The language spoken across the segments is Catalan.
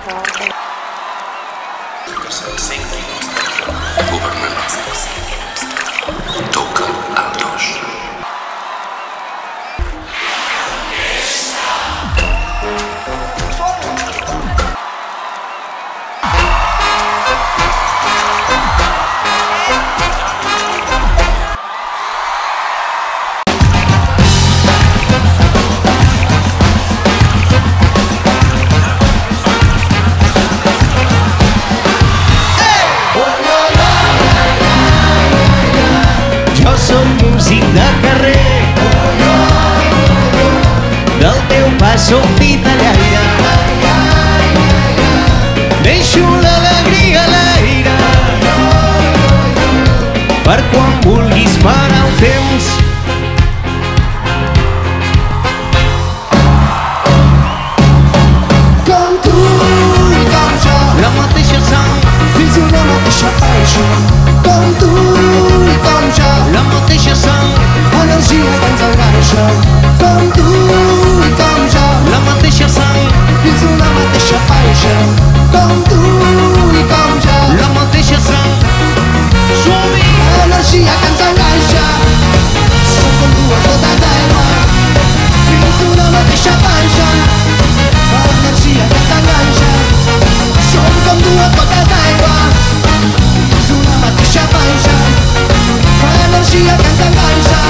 Que s'encengui nostre governant. Toca el 2. De carrer del teu pas sóc pitallaire, deixo l'alegria a l'aire per quan vulguis parar el temps. Com tu i com jo, La mateixa sang, fills d'una mateixa panxa. Com tu i com jo, la mateixa sang, energia que ens enganxa. Com tu i com jo, la mateixa sang, fills d'una mateixa panxa. Com tu i com jo, la mateixa sang. Som-hi! energia que ens enganxa. Som com dues gotes d'aigua, fills d'una mateixa panxa. Energia que ens enganxa. Som com dues gotes d'aigua, fills d'una mateixa panxa. Energia que ens enganxa.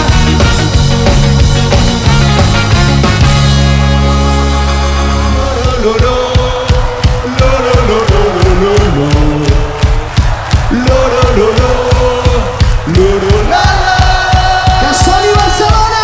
Que soni Barcelona!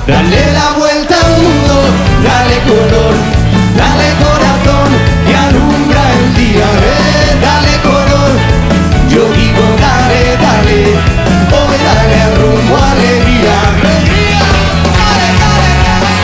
Dale la vuelta al mundo, dale color, dale corazón y alumbra el día, dale color. Yo digo dale, dale, hoy dale al rumbo, alegría, alegría. Dale, dale, dale.